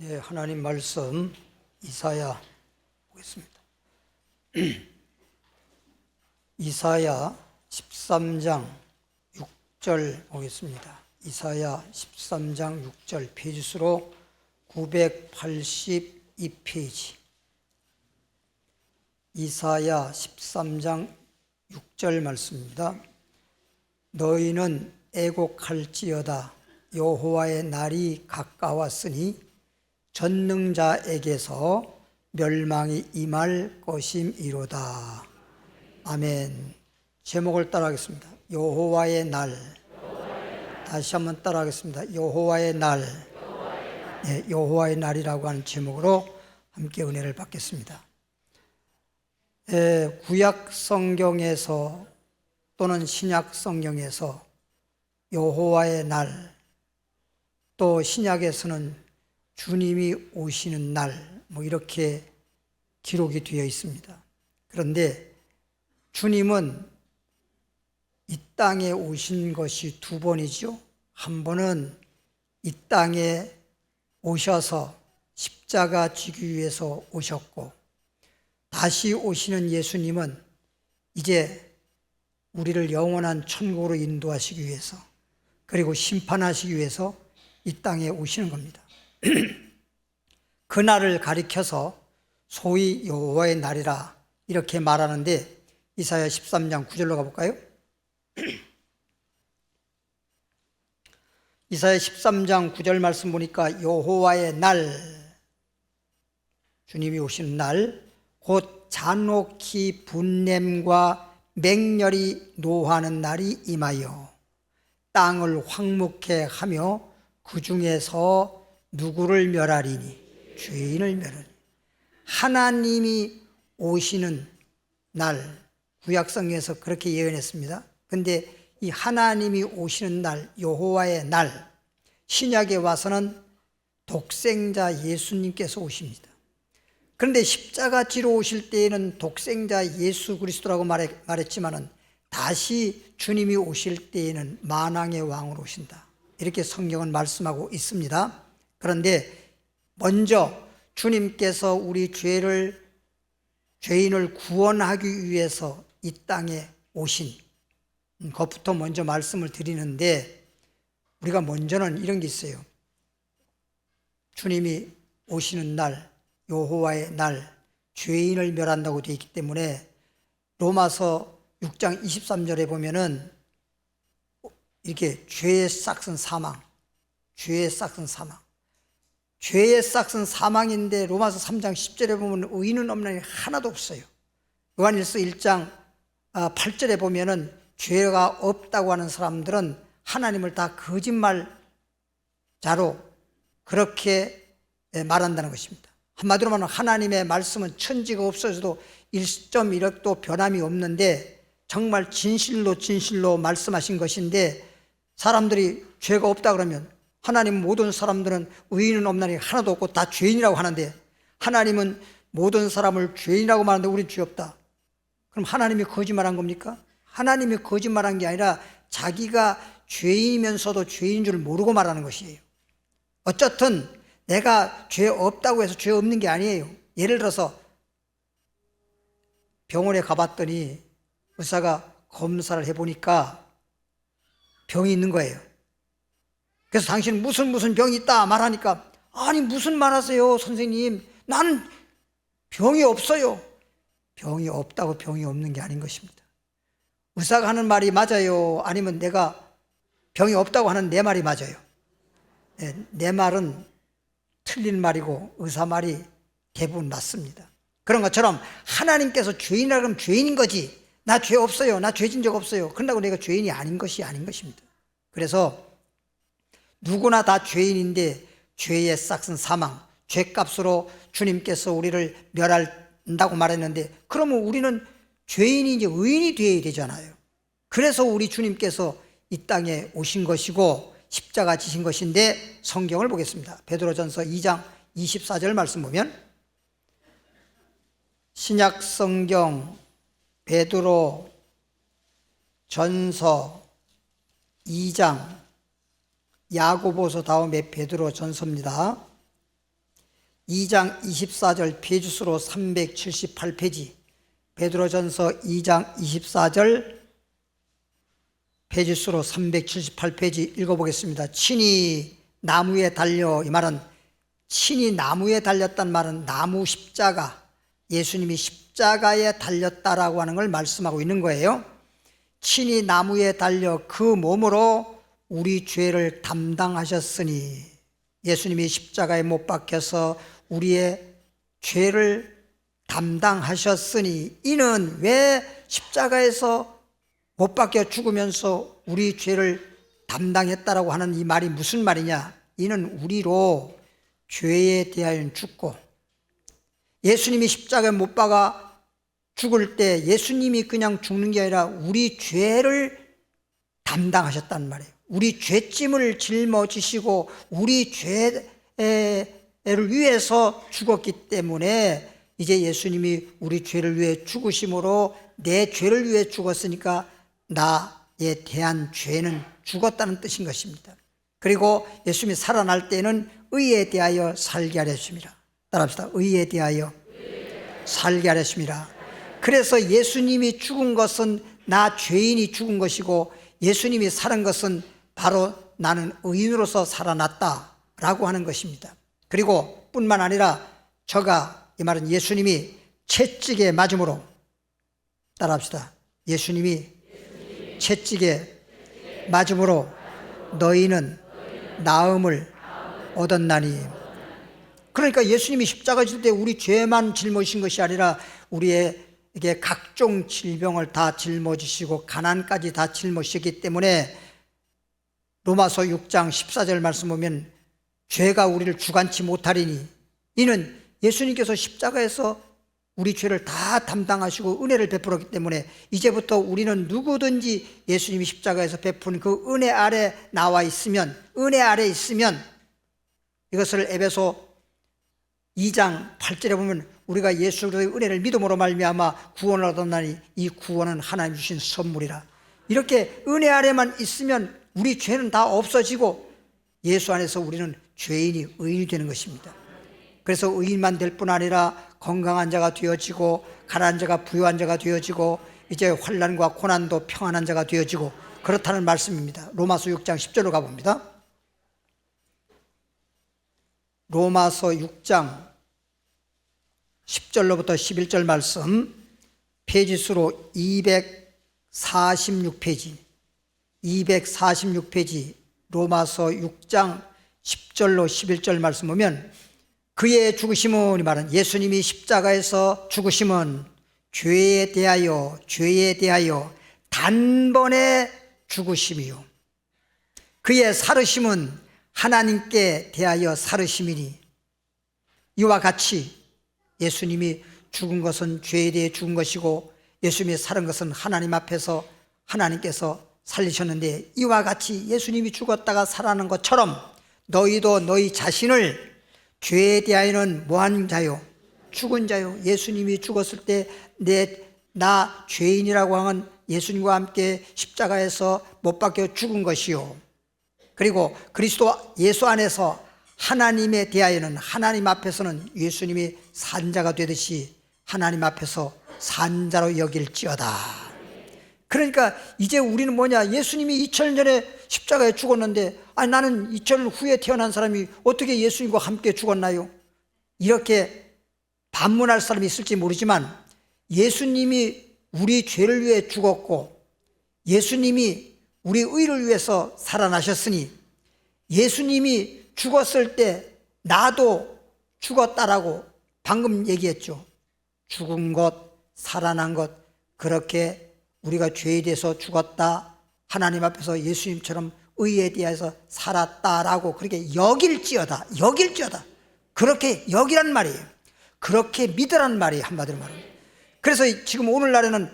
네, 하나님 말씀 이사야 보겠습니다. 이사야 13장 6절 보겠습니다. 이사야 13장 6절 페이지수로 982페이지. 이사야 13장 6절 말씀입니다. 너희는 애곡할지어다. 여호와의 날이 가까웠으니 전능자에게서 멸망이 임할 것임이로다. 아멘. 제목을 따라하겠습니다. 여호와의 날. 다시 한번 따라하겠습니다. 여호와의 날. 네, 여호와의 날이라고 하는 제목으로 함께 은혜를 받겠습니다. 구약 성경에서 또는 신약 성경에서 여호와의 날, 또 신약에서는 주님이 오시는 날, 이렇게 기록이 되어 있습니다. 그런데 주님은 이 땅에 오신 것이 두 번이죠. 한 번은 이 땅에 오셔서 십자가 지기 위해서 오셨고, 다시 오시는 예수님은 이제 우리를 영원한 천국으로 인도하시기 위해서, 그리고 심판하시기 위해서 이 땅에 오시는 겁니다. 그날을 가리켜서 소위 여호와의 날이라 이렇게 말하는데, 이사야 13장 9절로 가볼까요? 이사야 13장 9절 말씀 보니까 여호와의 날, 주님이 오시는 날, 곧 잔혹히 분냄과 맹렬히 노하는 날이 임하여 땅을 황무케 하며 그 중에서 누구를 멸하리니? 죄인을 멸하리니. 하나님이 오시는 날, 구약성경에서 그렇게 예언했습니다. 그런데 이 하나님이 오시는 날, 여호와의 날, 신약에 와서는 독생자 예수님께서 오십니다. 그런데 십자가 지러 오실 때에는 독생자 예수 그리스도라고 말했지만은 다시 주님이 오실 때에는 만왕의 왕으로 오신다. 이렇게 성경은 말씀하고 있습니다. 그런데 먼저 주님께서 우리 죄인을 구원하기 위해서 이 땅에 오신 것부터 먼저 말씀을 드리는데, 우리가 먼저는 이런 게 있어요. 주님이 오시는 날, 여호와의 날, 죄인을 멸한다고 되어 있기 때문에 로마서 6장 23절에 보면은 이렇게 죄의 싹은 사망, 죄의 싹은 사망. 죄의 싹은 사망인데 로마서 3장 10절에 보면 의인은 없나니 하나도 없어요. 요한일서 1장 8절에 보면은 죄가 없다고 하는 사람들은 하나님을 다 거짓말자로 그렇게 말한다는 것입니다. 한마디로 말하면 하나님의 말씀은 천지가 없어져도 1.1억도 변함이 없는데 정말 진실로 말씀하신 것인데, 사람들이 죄가 없다 그러면 하나님 모든 사람들은 의인은 없나니 하나도 없고 다 죄인이라고 하는데, 하나님은 모든 사람을 죄인이라고 말하는데 우린 죄 없다. 그럼 하나님이 거짓말한 겁니까? 하나님이 거짓말한 게 아니라 자기가 죄인이면서도 죄인인 줄 모르고 말하는 것이에요. 어쨌든 내가 죄 없다고 해서 죄 없는 게 아니에요. 예를 들어서 병원에 가봤더니 의사가 검사를 해보니까 병이 있는 거예요. 그래서 당신 무슨 병이 있다 말하니까, 아니 무슨 말하세요 선생님, 나는 병이 없어요. 병이 없다고 병이 없는 게 아닌 것입니다. 의사가 하는 말이 맞아요? 아니면 내가 병이 없다고 하는 내 말이 맞아요? 내 말은 틀린 말이고 의사 말이 대부분 맞습니다. 그런 것처럼 하나님께서 죄인이라 그러면 죄인인 거지, 나 죄 없어요, 나 죄 진 적 없어요, 그런다고 내가 죄인이 아닌 것이 아닌 것입니다. 그래서 누구나 다 죄인인데 죄의 싹은 사망, 죄값으로 주님께서 우리를 멸한다고 말했는데, 그러면 우리는 죄인이 이제 의인이 되어야 되잖아요. 그래서 우리 주님께서 이 땅에 오신 것이고 십자가 지신 것인데, 성경을 보겠습니다. 베드로전서 2장 24절 말씀 보면, 신약 성경 베드로 전서 2장, 야고보서 다음에 베드로 전서입니다. 2장 24절 페이지수로 378페이지, 베드로전서 2장 24절 페이지수로 378페이지 읽어보겠습니다. 친히 나무에 달려, 이 말은 친히 나무에 달렸단 말은 나무 십자가, 예수님이 십자가에 달렸다라고 하는 걸 말씀하고 있는 거예요. 친히 나무에 달려 그 몸으로 우리 죄를 담당하셨으니, 예수님이 십자가에 못 박혀서 우리의 죄를 담당하셨으니, 이는 왜 십자가에서 못 박혀 죽으면서 우리 죄를 담당했다라고 하는 이 말이 무슨 말이냐? 이는 우리로 죄에 대하여 죽고, 예수님이 십자가에 못 박아 죽을 때 예수님이 그냥 죽는 게 아니라 우리 죄를 담당하셨단 말이에요. 우리 죄짐을 짊어지시고 우리 죄를 위해서 죽었기 때문에 이제 예수님이 우리 죄를 위해 죽으심으로 내 죄를 위해 죽었으니까 나에 대한 죄는 죽었다는 뜻인 것입니다. 그리고 예수님이 살아날 때는 의에 대하여 살게 하려 하십니다. 따라합시다. 의에 대하여 살게 하려 하십니다. 그래서 예수님이 죽은 것은 나 죄인이 죽은 것이고, 예수님이 살은 것은 바로 나는 의인으로서 살아났다라고 하는 것입니다. 그리고 뿐만 아니라 저가, 이 말은 예수님이 채찍에 맞음으로, 따라합시다. 예수님이 채찍에 맞음으로 너희는 나음을 얻었나니. 그러니까 예수님이 십자가 질 때 우리 죄만 짊어지신 것이 아니라 우리에게 각종 질병을 다 짊어지시고 가난까지 다 짊어지셨기 때문에 로마서 6장 14절 말씀 보면 죄가 우리를 주관치 못하리니, 이는 예수님께서 십자가에서 우리 죄를 다 담당하시고 은혜를 베풀었기 때문에 이제부터 우리는 누구든지 예수님이 십자가에서 베푼 그 은혜 아래 나와 있으면, 은혜 아래 있으면, 이것을 에베소 2장 8절에 보면 우리가 예수 그리스도의 은혜를 믿음으로 말미암아 구원을 얻었나니 이 구원은 하나님 주신 선물이라. 이렇게 은혜 아래만 있으면 우리 죄는 다 없어지고 예수 안에서 우리는 죄인이 의인이 되는 것입니다. 그래서 의인만 될 뿐 아니라 건강한 자가 되어지고, 가난한 자가 부유한 자가 되어지고, 이제 환난과 고난도 평안한 자가 되어지고, 그렇다는 말씀입니다. 로마서 6장 10절로 가봅니다. 로마서 6장 10절로부터 11절 말씀, 페이지수로 246페이지, 246페이지, 로마서 6장 10절로 11절 말씀 보면, 그의 죽으심은, 이 말은 예수님이 십자가에서 죽으심은 죄에 대하여 단번에 죽으심이요, 그의 살으심은 하나님께 대하여 살으심이니, 이와 같이 예수님이 죽은 것은 죄에 대해 죽은 것이고 예수님이 살은 것은 하나님 앞에서 하나님께서 살리셨는데, 이와 같이 예수님이 죽었다가 살아난 것처럼 너희도 너희 자신을 죄에 대하여는 뭐한 자요? 죽은 자요. 예수님이 죽었을 때 나 죄인이라고 하는 예수님과 함께 십자가에서 못 박혀 죽은 것이요, 그리고 그리스도 예수 안에서 하나님에 대하여는, 하나님 앞에서는 예수님이 산자가 되듯이 하나님 앞에서 산자로 여길지어다. 그러니까 이제 우리는 뭐냐? 예수님이 2000년 전에 십자가에 죽었는데, 아니 나는 2000년 후에 태어난 사람이 어떻게 예수님과 함께 죽었나요? 이렇게 반문할 사람이 있을지 모르지만, 예수님이 우리 죄를 위해 죽었고 예수님이 우리 의를 위해서 살아나셨으니, 예수님이 죽었을 때 나도 죽었다라고 방금 얘기했죠. 죽은 것, 살아난 것, 그렇게 우리가 죄에 대해서 죽었다, 하나님 앞에서 예수님처럼 의에 대해서 살았다라고 그렇게 여길지어다, 그렇게 여기란 말이에요. 그렇게 믿으란 말이에요, 한마디로 말하면. 그래서 지금 오늘날에는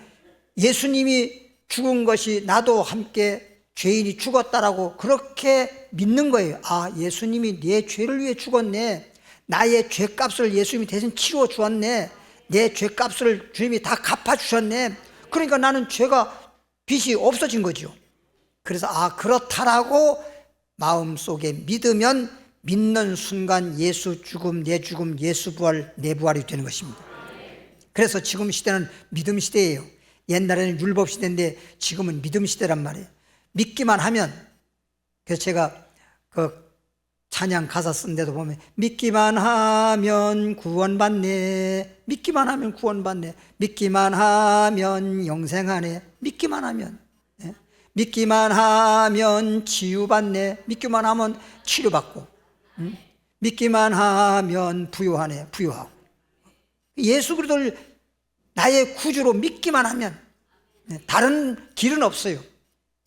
예수님이 죽은 것이 나도 함께 죄인이 죽었다라고 그렇게 믿는 거예요. 아, 예수님이 내 죄를 위해 죽었네, 나의 죄값을 예수님이 대신 치러 주었네, 내 죄값을 주님이 다 갚아주셨네, 그러니까 나는 죄가 빚이 없어진 거죠. 그래서 아, 그렇다라고 마음속에 믿으면 믿는 순간 예수 죽음, 내 죽음, 예수 부활, 내 부활이 되는 것입니다. 그래서 지금 시대는 믿음 시대예요. 옛날에는 율법 시대인데 지금은 믿음 시대란 말이에요. 믿기만 하면, 그래서 제가 그 찬양 가사 쓴 데도 보면 믿기만 하면 구원받네, 믿기만 하면 구원받네, 믿기만 하면 영생하네, 믿기만 하면, 예? 믿기만 하면 치유받네, 믿기만 하면 치료받고, 믿기만 하면 부요하네, 부요하고. 예수 그리스도를 나의 구주로 믿기만 하면, 다른 길은 없어요.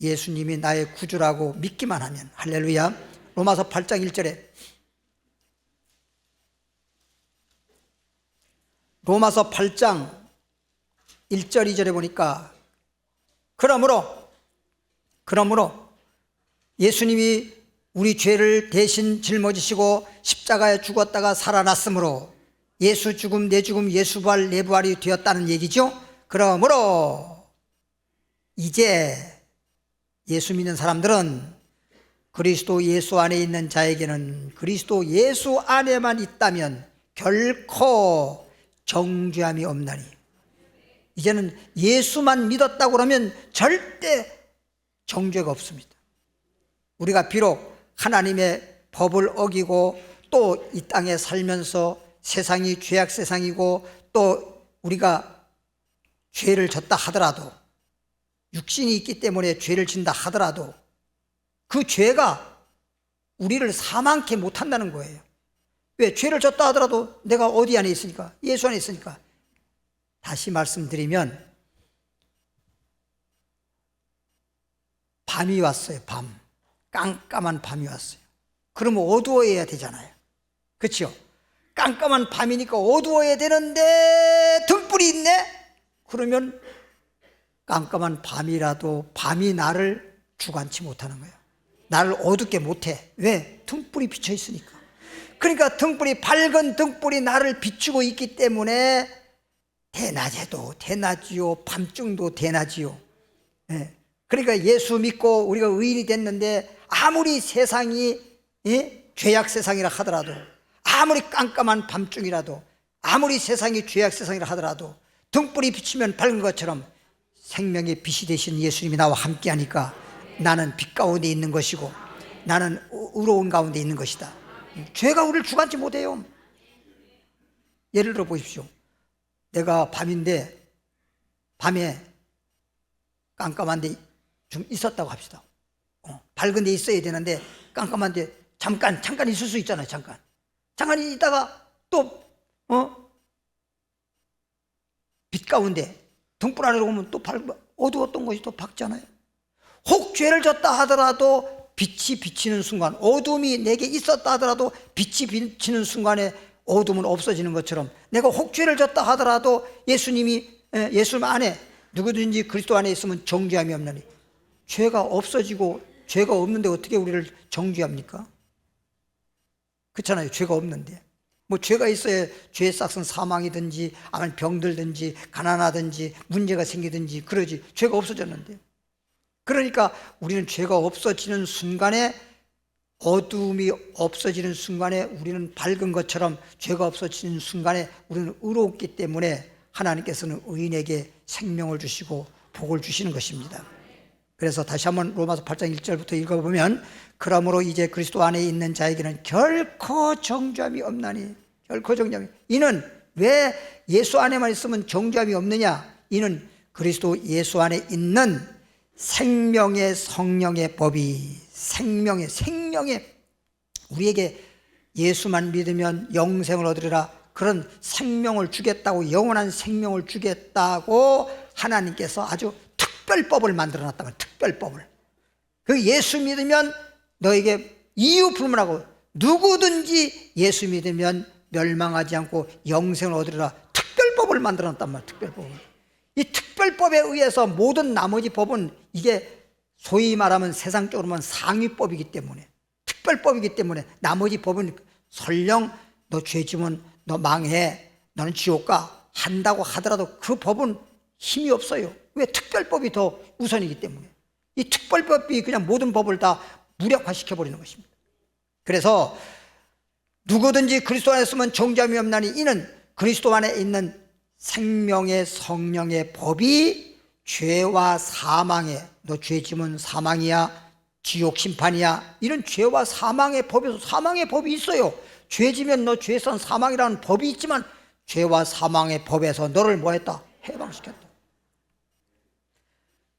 예수님이 나의 구주라고 믿기만 하면. 할렐루야. 로마서 8장 1절에, 로마서 8장 1절 2절에 보니까 그러므로 예수님이 우리 죄를 대신 짊어지시고 십자가에 죽었다가 살아났으므로 예수 죽음 내 죽음 예수 부활 내 부활이 되었다는 얘기죠. 그러므로 이제 예수 믿는 사람들은 그리스도 예수 안에 있는 자에게는 그리스도 예수 안에만 있다면 결코 정죄함이 없나니, 이제는 예수만 믿었다고 그러면 절대 정죄가 없습니다. 우리가 비록 하나님의 법을 어기고 또 이 땅에 살면서 세상이 죄악 세상이고 또 우리가 죄를 졌다 하더라도, 육신이 있기 때문에 죄를 진다 하더라도 그 죄가 우리를 사망케 못한다는 거예요. 왜? 죄를 졌다 하더라도 내가 어디 안에 있으니까, 예수 안에 있으니까. 다시 말씀드리면 밤이 왔어요. 밤, 깜깜한 밤이 왔어요. 그러면 어두워야 되잖아요. 그렇죠? 깜깜한 밤이니까 어두워야 되는데 등불이 있네? 그러면 깜깜한 밤이라도 밤이 나를 주관치 못하는 거예요. 나를 어둡게 못해. 왜? 등불이 비쳐 있으니까. 그러니까 등불이, 밝은 등불이 나를 비추고 있기 때문에 대낮에도 대낮이요, 밤중도 대낮이요. 예. 그러니까 예수 믿고 우리가 의인이 됐는데 아무리 세상이 죄악 세상이라 하더라도, 아무리 깜깜한 밤중이라도, 아무리 세상이 죄악 세상이라 하더라도 등불이 비치면 밝은 것처럼 생명의 빛이 되신 예수님이 나와 함께하니까 나는 빛 가운데 있는 것이고 나는 의로운 가운데 있는 것이다. 죄가 우리를 주관치 못해요. 예를 들어 보십시오. 내가 밤인데, 밤에 깜깜한데 좀 있었다고 합시다. 밝은 데 있어야 되는데 깜깜한데 잠깐 있을 수 있잖아요. 잠깐 있다가 또 빛 가운데 등불 안으로 오면 또 어두웠던 것이 또 밝잖아요. 혹 죄를 졌다 하더라도 빛이 비치는 순간, 어둠이 내게 있었다 하더라도 빛이 비치는 순간에 어둠은 없어지는 것처럼, 내가 혹 죄를 졌다 하더라도 예수님 안에, 누구든지 그리스도 안에 있으면 정죄함이 없나니. 죄가 없어지고, 죄가 없는데 어떻게 우리를 정죄합니까? 그렇잖아요. 죄가 없는데. 뭐 죄가 있어야 죄의 싹은 사망이든지 아니면 병들든지 가난하든지 문제가 생기든지 그러지. 죄가 없어졌는데. 그러니까 우리는 죄가 없어지는 순간에, 어두움이 없어지는 순간에 우리는 밝은 것처럼, 죄가 없어지는 순간에 우리는 의롭기 때문에 하나님께서는 의인에게 생명을 주시고 복을 주시는 것입니다. 그래서 다시 한번 로마서 8장 1절부터 읽어보면, 그러므로 이제 그리스도 안에 있는 자에게는 결코 정죄함이 없나니. 결코 정죄함이. 이는 왜 예수 안에만 있으면 정죄함이 없느냐? 이는 그리스도 예수 안에 있는 생명의 성령의 법이, 생명의 우리에게 예수만 믿으면 영생을 얻으리라, 그런 생명을 주겠다고, 영원한 생명을 주겠다고 하나님께서 아주 특별법을 만들어 놨단 말이에요. 특별법을. 그 예수 믿으면 너에게 이유 불문하고 누구든지 예수 믿으면 멸망하지 않고 영생을 얻으리라, 특별법을 만들어 놨단 말이에요. 특별법을. 이 특별법에 의해서 모든 나머지 법은, 이게 소위 말하면 세상적으로 보면 상위법이기 때문에, 특별법이기 때문에, 나머지 법은 설령 너 죄지면 너 망해, 너는 지옥 가 한다고 하더라도 그 법은 힘이 없어요. 왜? 특별법이 더 우선이기 때문에. 이 특별법이 그냥 모든 법을 다 무력화시켜버리는 것입니다. 그래서 누구든지 그리스도 안에 있으면 정죄함이 없나니 이는 그리스도 안에 있는 생명의 성령의 법이 죄와 사망의, 너 죄 지면 사망이야, 지옥 심판이야, 이런 죄와 사망의 법에서, 사망의 법이 있어요. 죄 지면 너 죄선 사망이라는 법이 있지만 죄와 사망의 법에서 너를 뭐 했다? 해방시켰다.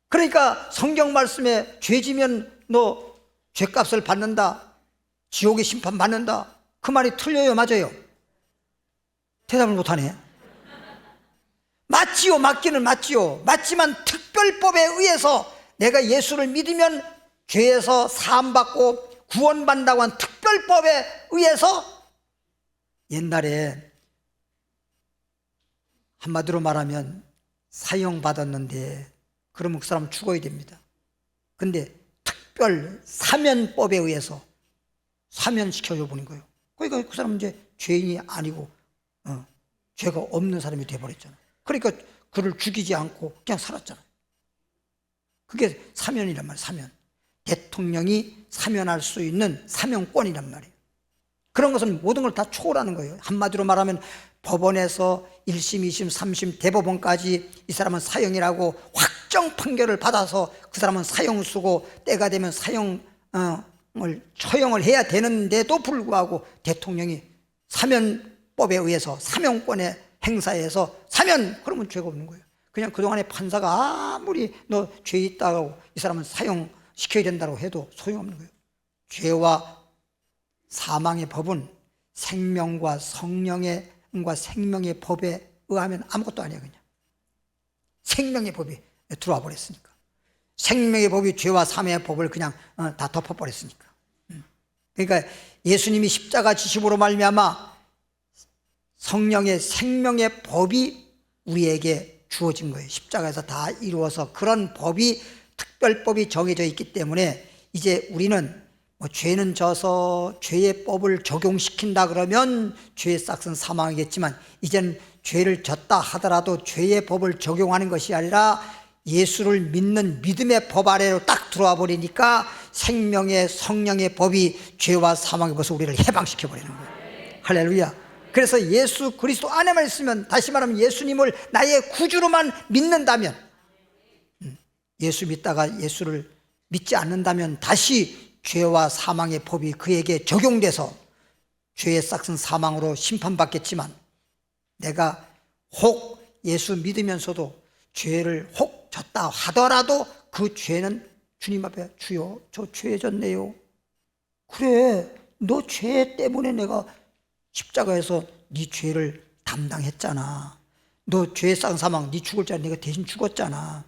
그러니까 성경 말씀에 죄 지면 너 죄값을 받는다, 지옥의 심판 받는다, 그 말이 틀려요, 맞아요? 대답을 못하네. 맞지요, 맞기는 맞지요. 맞지만 특별법에 의해서 내가 예수를 믿으면 죄에서 사함받고 구원받는다고 한 특별법에 의해서, 옛날에 한마디로 말하면 사형받았는데 그러면 그 사람은 죽어야 됩니다. 근데 특별 사면법에 의해서 사면시켜줘 보는 거예요. 그러니까 그 사람은 이제 죄인이 아니고 죄가 없는 사람이 돼버렸잖아요. 그러니까 그를 죽이지 않고 그냥 살았잖아요. 그게 사면이란 말이에요. 사면. 대통령이 사면할 수 있는 사면권이란 말이에요. 그런 것은 모든 걸 다 초월하는 거예요. 한마디로 말하면 법원에서 1심, 2심, 3심, 대법원까지 이 사람은 사형이라고 확정 판결을 받아서 그 사람은 사형 쓰고 때가 되면 사형을 처형을 해야 되는데도 불구하고 대통령이 사면법에 의해서 사면권의 행사에서 사면, 그러면 죄가 없는 거예요. 그냥 그동안에 판사가 아무리 너 죄 있다고 이 사람은 사형시켜야 된다고 해도 소용없는 거예요. 죄와 사망의 법은 생명과 성령과 생명의 법에 의하면 아무것도 아니야. 그냥 생명의 법이 들어와 버렸으니까. 생명의 법이 죄와 사망의 법을 그냥 다 덮어버렸으니까. 그러니까 예수님이 십자가 지심으로 말미암아 성령의 생명의 법이 우리에게 주어진 거예요. 십자가에서 다 이루어서 그런 법이, 특별법이 정해져 있기 때문에 이제 우리는 뭐 죄는 져서 죄의 법을 적용시킨다 그러면 죄의 싹은 사망이겠지만, 이제는 죄를 졌다 하더라도 죄의 법을 적용하는 것이 아니라 예수를 믿는 믿음의 법 아래로 딱 들어와 버리니까 생명의 성령의 법이 죄와 사망의 법에서 우리를 해방시켜 버리는 거예요. 할렐루야. 그래서 예수 그리스도 안에만 있으면, 다시 말하면 예수님을 나의 구주로만 믿는다면, 예수 믿다가 예수를 믿지 않는다면 다시 죄와 사망의 법이 그에게 적용돼서 죄의 싹은 사망으로 심판받겠지만, 내가 혹 예수 믿으면서도 죄를 혹 졌다 하더라도 그 죄는 주님 앞에, 주여 저 죄 졌네요. 그래, 너 죄 때문에 내가 십자가에서 네 죄를 담당했잖아. 너 죄의 싹은 사망, 네 죽을 자리 내가 대신 죽었잖아.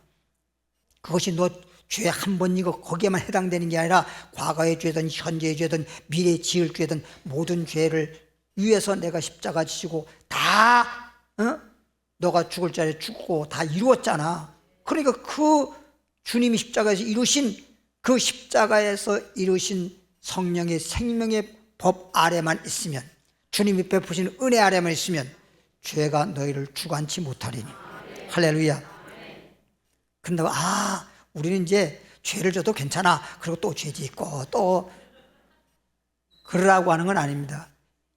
그것이 너 죄 한 번 이거 거기에만 해당되는 게 아니라 과거의 죄든 현재의 죄든 미래에 지을 죄든 모든 죄를 위해서 내가 십자가 지시고 다 너가 죽을 자리에 죽고 다 이루었잖아. 그러니까 그 주님이 십자가에서 이루신, 그 십자가에서 이루신 성령의 생명의 법 아래만 있으면, 주님이 베푸신 은혜 아래만 있으면 죄가 너희를 주관치 못하리니. 할렐루야. 그런다고 우리는 이제 죄를 져도 괜찮아, 그리고 또 죄 짓고 또 그러라고 하는 건 아닙니다.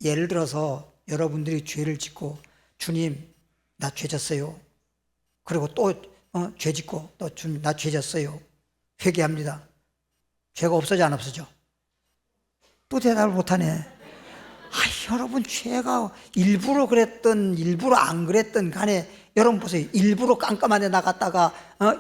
예를 들어서 여러분들이 죄를 짓고, 주님 나 죄 졌어요, 그리고 또 죄 짓고 또 주님 나 죄 졌어요, 회개합니다. 죄가 없어져 안 없어져? 또 대답을 못하네. 여러분 죄가 일부러 그랬든 일부러 안 그랬든 간에 여러분 보세요. 일부러 깜깜한 데 나갔다가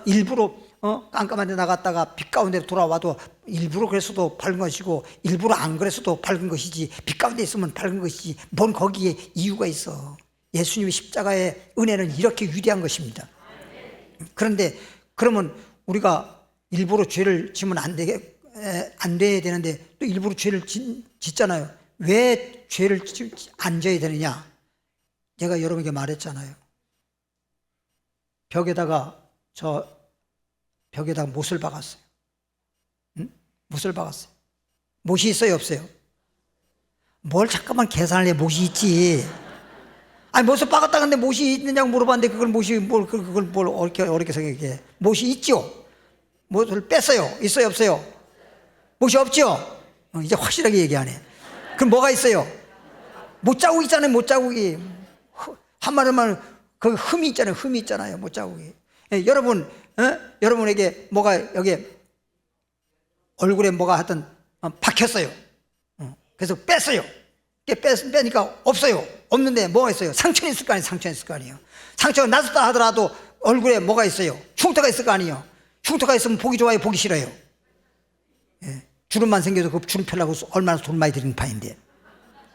일부러 깜깜한 데 나갔다가 빛 가운데 돌아와도 일부러 그랬어도 밝은 것이고, 일부러 안 그랬어도 밝은 것이지, 빛 가운데 있으면 밝은 것이지, 뭔 거기에 이유가 있어. 예수님의 십자가의 은혜는 이렇게 위대한 것입니다. 그런데 그러면 우리가 일부러 죄를 지면 안 돼야 되는데 또 일부러 죄를 짓잖아요. 왜 죄를 안 져야 되느냐? 제가 여러분에게 말했잖아요. 벽에다가 못을 박았어요. 못을 박았어요. 못이 있어요, 없어요? 뭘 잠깐만 계산을 해. 못이 있지. 못을 박았다 근데 못이 있느냐고 물어봤는데 그걸 뭘 어렵게 생각해. 못이 있죠. 못을 뺐어요. 있어요, 없어요? 못이 없죠. 이제 확실하게 얘기하네. 그럼 뭐가 있어요? 못자국 있잖아요. 못자국이. 한마디만 그 흠이 있잖아요. 흠이 있잖아요. 못자국이. 예, 여러분에게 뭐가 여기 얼굴에 뭐가 하여튼 박혔어요. 그래서 뺐어요. 빼니까 없어요. 없는데 뭐가 있어요? 상처는 있을 거 아니에요. 상처는 있을 거 아니에요. 상처가 났었다 하더라도 얼굴에 뭐가 있어요? 흉터가 있을 거 아니에요. 흉터가 있으면 보기 좋아요? 보기 싫어요? 예, 주름만 생겨도 그 주름 펴려고 얼마나 돈 많이 들이는 판인데.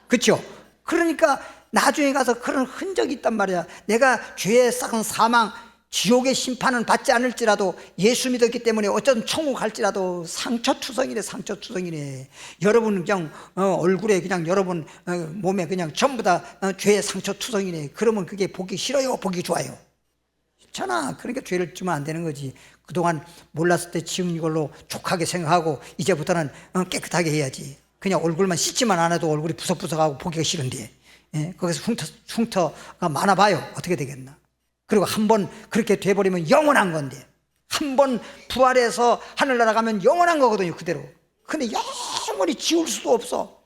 그렇죠? 그러니까 나중에 가서 그런 흔적이 있단 말이야. 내가 죄에 싹은 사망, 지옥의 심판은 받지 않을지라도 예수 믿었기 때문에 어쩌든 천국 갈지라도 상처투성이네. 여러분 그냥 얼굴에 그냥 여러분 몸에 그냥 전부 다 죄의 상처투성이네. 그러면 그게 보기 싫어요? 보기 좋아요? 싫잖아. 그러니까 죄를 지면 안 되는 거지. 그동안 몰랐을 때 지은 걸로 족하게 생각하고 이제부터는 깨끗하게 해야지. 그냥 얼굴만 씻지만 안 해도 얼굴이 부석부석하고 보기가 싫은데, 예? 거기서 흉터가 많아봐요. 어떻게 되겠나. 그리고 한번 그렇게 돼버리면 영원한 건데, 한번 부활해서 하늘나라 가면 영원한 거거든요. 그대로. 근데 영원히 지울 수도 없어.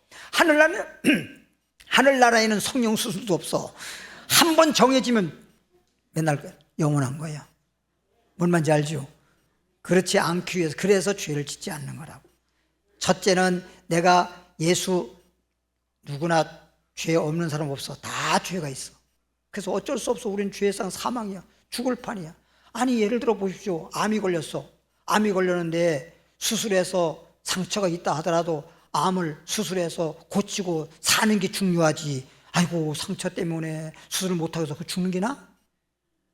하늘나라에는 성령 수술도 없어. 한번 정해지면 맨날 영원한 거야. 뭔 말인지 알죠? 그렇지 않기 위해서, 그래서 죄를 짓지 않는 거라고. 첫째는 내가 예수, 누구나 죄 없는 사람 없어. 다 죄가 있어. 그래서 어쩔 수 없어. 우리는 죄상 사망이야. 죽을 판이야. 아니 예를 들어 보십시오. 암이 걸렸어. 암이 걸렸는데 수술해서 상처가 있다 하더라도 암을 수술해서 고치고 사는 게 중요하지. 아이고 상처 때문에 수술을 못하고 해서 죽는 게 나아?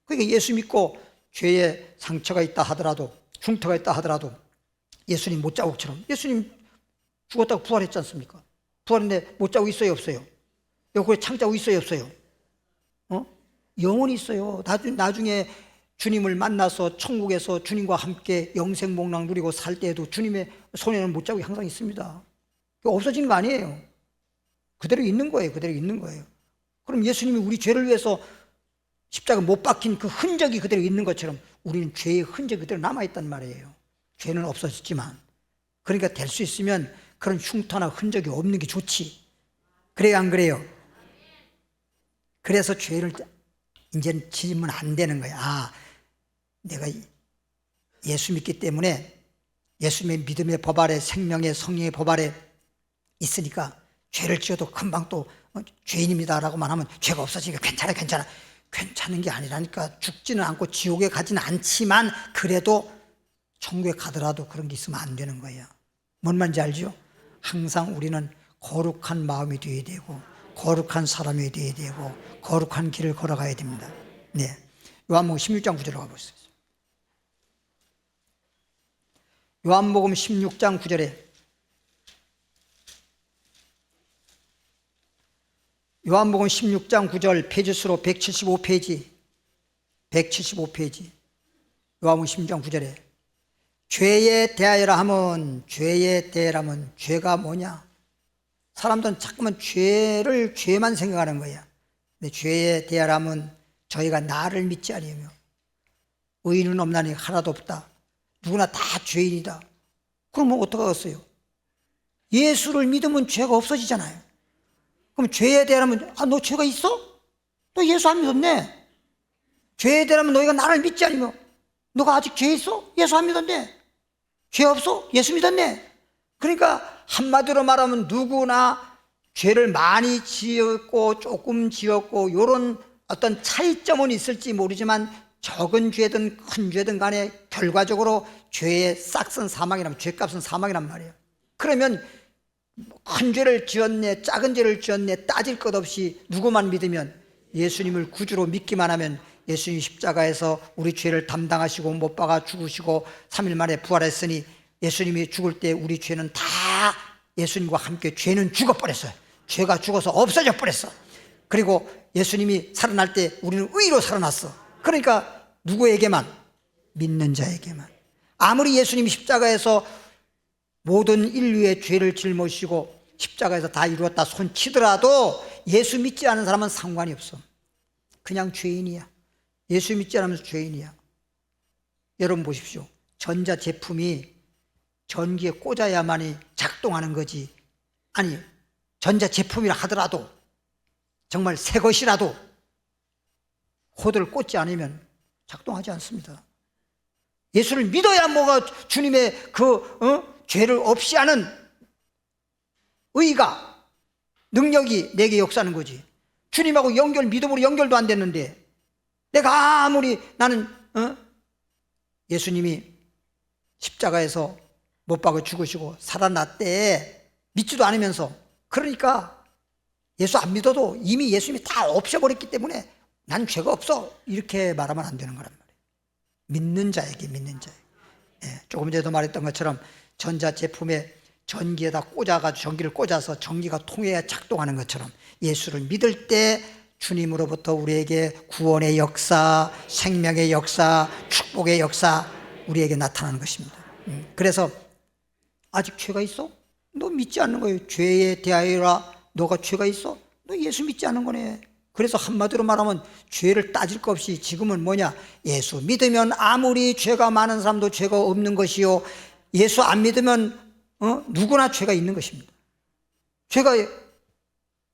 그러니까 예수 믿고 죄에 상처가 있다 하더라도, 흉터가 있다 하더라도 예수님 못자국처럼, 예수님 죽었다고 부활했지 않습니까? 부활했는데 못자국 있어요 없어요? 여기 창자국 있어요 없어요? 영원히 있어요. 나중에 주님을 만나서 천국에서 주님과 함께 영생복락 누리고 살 때에도 주님의 손에는 못자국이 항상 있습니다. 없어지는 거 아니에요. 그대로 있는 거예요. 그대로 있는 거예요. 그럼 예수님이 우리 죄를 위해서 십자가 못 박힌 그 흔적이 그대로 있는 것처럼 우리는 죄의 흔적이 그대로 남아있단 말이에요. 죄는 없어졌지만. 그러니까 될 수 있으면 그런 흉터나 흔적이 없는 게 좋지. 그래요 안 그래요? 그래서 죄를 이제는 지으면 안 되는 거야. 아, 내가 예수 믿기 때문에 예수님의 믿음의 법 아래, 생명의 성령의 법 아래 있으니까 죄를 지어도 금방 또 죄인입니다라고만 하면 죄가 없어지니까 괜찮아. 괜찮은 게 아니라니까. 죽지는 않고 지옥에 가지는 않지만 그래도 천국에 가더라도 그런 게 있으면 안 되는 거예요. 뭔 말인지 알죠? 항상 우리는 거룩한 마음이 되어야 되고 거룩한 사람이 되어야 되고 거룩한 길을 걸어가야 됩니다. 네, 요한복음 16장 9절로 가보겠습니다. 요한복음 16장 9절에 요한복음 16장 9절 페이지수로 175페이지 요한복음 16장 9절에 죄에 대하여라 하면 죄가 뭐냐? 사람들은 자꾸만 죄만 생각하는 거야. 근데 죄에 대하여라 하면 저희가 나를 믿지 아니하며 의인은 없나니 하나도 없다. 누구나 다 죄인이다. 그러면 어떡하겠어요? 예수를 믿으면 죄가 없어지잖아요. 그럼 죄에 대하면 너 죄가 있어? 너 예수 안 믿었네. 죄에 대하면 너희가 나를 믿지 않으며 너가 아직 죄 있어? 예수 안 믿었네. 죄 없어? 예수 믿었네. 그러니까 한마디로 말하면 누구나 죄를 많이 지었고 조금 지었고 이런 어떤 차이점은 있을지 모르지만 적은 죄든 큰 죄든 간에 결과적으로 죄의 싹은 사망이란, 죄값은 사망이란 말이에요. 그러면 큰 죄를 지었네 작은 죄를 지었네 따질 것 없이 누구만 믿으면, 예수님을 구주로 믿기만 하면 예수님 십자가에서 우리 죄를 담당하시고 못 박아 죽으시고 3일 만에 부활했으니 예수님이 죽을 때 우리 죄는 다 예수님과 함께 죄는 죽어버렸어요. 죄가 죽어서 없어져 버렸어. 그리고 예수님이 살아날 때 우리는 의로 살아났어. 그러니까 누구에게만? 믿는 자에게만. 아무리 예수님이 십자가에서 모든 인류의 죄를 짊어지시고 십자가에서 다 이루었다 손치더라도 예수 믿지 않은 사람은 상관이 없어. 그냥 죄인이야. 예수 믿지 않으면서 죄인이야. 여러분 보십시오. 전자제품이 전기에 꽂아야만이 작동하는 거지. 아니 전자제품이라 하더라도 정말 새 것이라도 호들을 꽂지 않으면 작동하지 않습니다. 예수를 믿어야 뭐가 주님의 죄를 없이 하는 의가, 능력이 내게 역사하는 거지. 주님하고 믿음으로 연결도 안 됐는데, 내가 아무리 나는 예수님이 십자가에서 못 박아 죽으시고 살아났대 믿지도 않으면서, 그러니까 예수 안 믿어도 이미 예수님이 다 없애버렸기 때문에 난 죄가 없어, 이렇게 말하면 안 되는 거란 말이에요. 믿는 자에게. 조금 전에도 말했던 것처럼 전자제품에 전기에다 꽂아가지고 전기를 꽂아서 전기가 통해야 작동하는 것처럼 예수를 믿을 때 주님으로부터 우리에게 구원의 역사, 생명의 역사, 축복의 역사 우리에게 나타나는 것입니다. 그래서 아직 죄가 있어? 너 믿지 않는 거예요. 죄에 대하여라. 너가 죄가 있어? 너 예수 믿지 않는 거네. 그래서 한마디로 말하면 죄를 따질 것 없이 지금은 뭐냐, 예수 믿으면 아무리 죄가 많은 사람도 죄가 없는 것이요, 예수 안 믿으면 누구나 죄가 있는 것입니다. 죄가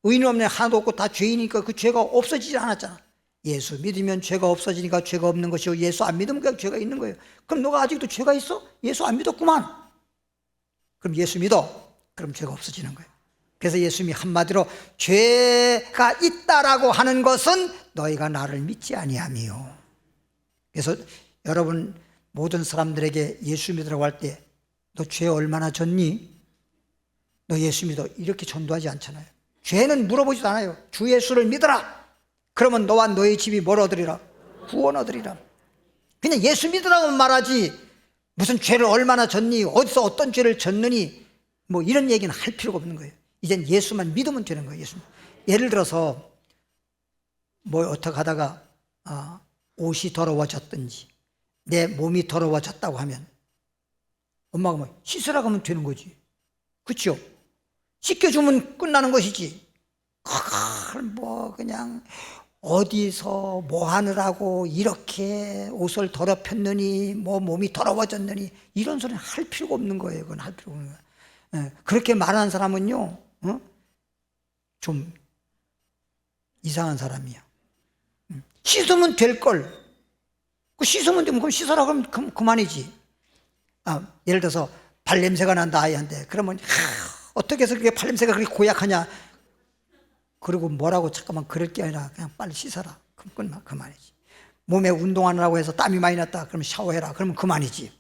의인 없네 하나도 없고 다 죄이니까 그 죄가 없어지지 않았잖아. 예수 믿으면 죄가 없어지니까 죄가 없는 것이요, 예수 안 믿으면 그냥 죄가 있는 거예요. 그럼 너가 아직도 죄가 있어? 예수 안 믿었구만. 그럼 예수 믿어. 그럼 죄가 없어지는 거예요. 그래서 예수님이 한마디로 죄가 있다라고 하는 것은 너희가 나를 믿지 아니함이요. 그래서 여러분 모든 사람들에게 예수 믿으라고 할 때 너 죄 얼마나 졌니? 너 예수 믿어, 이렇게 전도하지 않잖아요. 죄는 물어보지도 않아요. 주 예수를 믿어라. 그러면 너와 너의 집이 뭘 얻으리라? 구원 얻으리라. 그냥 예수 믿으라고 말하지 무슨 죄를 얼마나 졌니, 어디서 어떤 죄를 졌느니 뭐 이런 얘기는 할 필요가 없는 거예요. 이젠 예수만 믿으면 되는 거예요. 예를 들어서 뭐 어떻게 하다가 옷이 더러워졌든지 내 몸이 더러워졌다고 하면 엄마가 뭐 씻으라고 하면 되는 거지. 그렇죠? 씻겨주면 끝나는 것이지. 그걸 뭐 그냥 어디서 뭐 하느라고 이렇게 옷을 더럽혔느니 뭐 몸이 더러워졌느니 이런 소리는 할 필요가 없는 거예요. 그건 할 필요가 없는 거예요. 그렇게 말하는 사람은요, 좀 이상한 사람이야. 씻으면 될걸. 그 씻으면 되면 그럼 씻어라 그러면 그만이지. 예를 들어서 발냄새가 난다 아이한테. 그러면 어떻게 해서 그게 발냄새가 그렇게 고약하냐. 그리고 뭐라고 잠깐만 그럴 게 아니라 그냥 빨리 씻어라. 그럼 그만이지. 몸에 운동하느라고 해서 땀이 많이 났다. 그러면 샤워해라. 그러면 그만이지.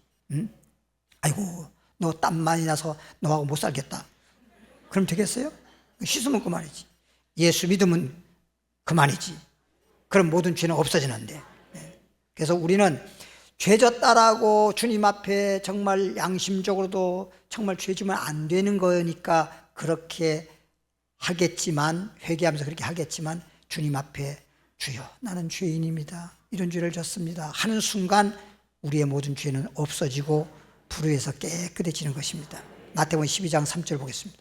아이고 너 땀 많이 나서 너하고 못 살겠다. 그럼 되겠어요? 씻으면 그만이지. 예수 믿으면 그만이지. 그럼 모든 죄는 없어지는데. 그래서 우리는 죄졌다라고 주님 앞에 정말 양심적으로도 정말 죄지면 안 되는 거니까 그렇게 하겠지만, 회개하면서 그렇게 하겠지만 주님 앞에 주여 나는 죄인입니다, 이런 죄를 졌습니다 하는 순간 우리의 모든 죄는 없어지고 불의에서 깨끗해지는 것입니다. 마태복음 12장 3절 보겠습니다.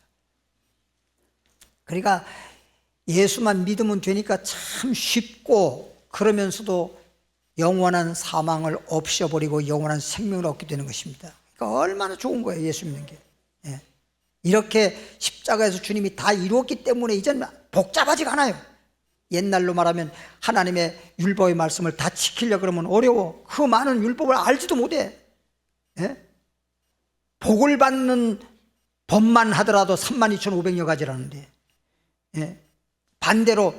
그러니까 예수만 믿으면 되니까 참 쉽고, 그러면서도 영원한 사망을 없애버리고 영원한 생명을 얻게 되는 것입니다. 그러니까 얼마나 좋은 거예요, 예수 믿는 게. 이렇게 십자가에서 주님이 다 이루었기 때문에 이제는 복잡하지가 않아요. 옛날로 말하면 하나님의 율법의 말씀을 다 지키려고 그러면 어려워. 그 많은 율법을 알지도 못해. 복을 받는 법만 하더라도 32,500여 가지라는데, 반대로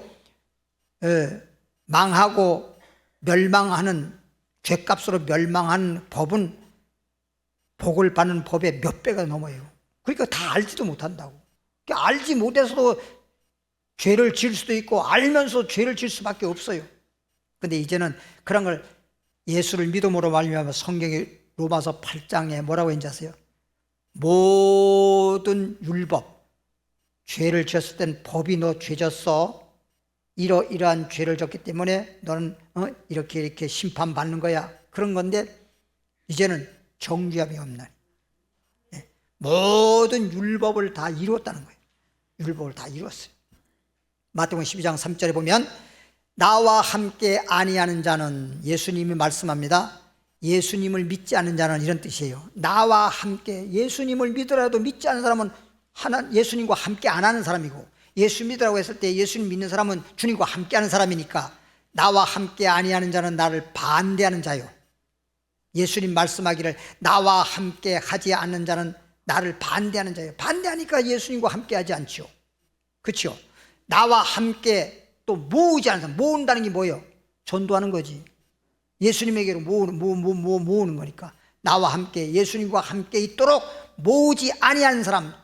망하고 멸망하는, 죄값으로 멸망하는 법은 복을 받는 법의 몇 배가 넘어요. 그러니까 다 알지도 못한다고. 그러니까 알지 못해서도 죄를 지을 수도 있고 알면서 죄를 지을 수밖에 없어요. 근데 이제는 그런 걸 예수를 믿음으로 말미암아 성경의 로마서 8장에 뭐라고 했는지 아세요? 모든 율법, 죄를 지었을 땐 법이 너 죄졌어, 이러이러한 죄를 졌기 때문에 너는 이렇게 심판받는 거야, 그런 건데 이제는 정죄함이 없나니 모든 율법을 다 이루었다는 거예요. 율법을 다 이루었어요. 마태복음 12장 3절에 보면 나와 함께 아니하는 자는, 예수님이 말씀합니다. 예수님을 믿지 않는 자는 이런 뜻이에요. 나와 함께, 예수님을 믿으라도 믿지 않는 사람은 예수님과 함께 안 하는 사람이고, 예수 믿으라고 했을 때 예수님 믿는 사람은 주님과 함께하는 사람이니까 나와 함께 아니하는 자는 나를 반대하는 자요. 예수님 말씀하기를 나와 함께 하지 않는 자는 나를 반대하는 자예요. 반대하니까 예수님과 함께하지 않죠. 그렇죠? 나와 함께 또 모으지 않는 사람, 모은다는 게 뭐예요? 전도하는 거지. 예수님에게로 모으는 거니까 나와 함께 예수님과 함께 있도록 모으지 아니하는 사람,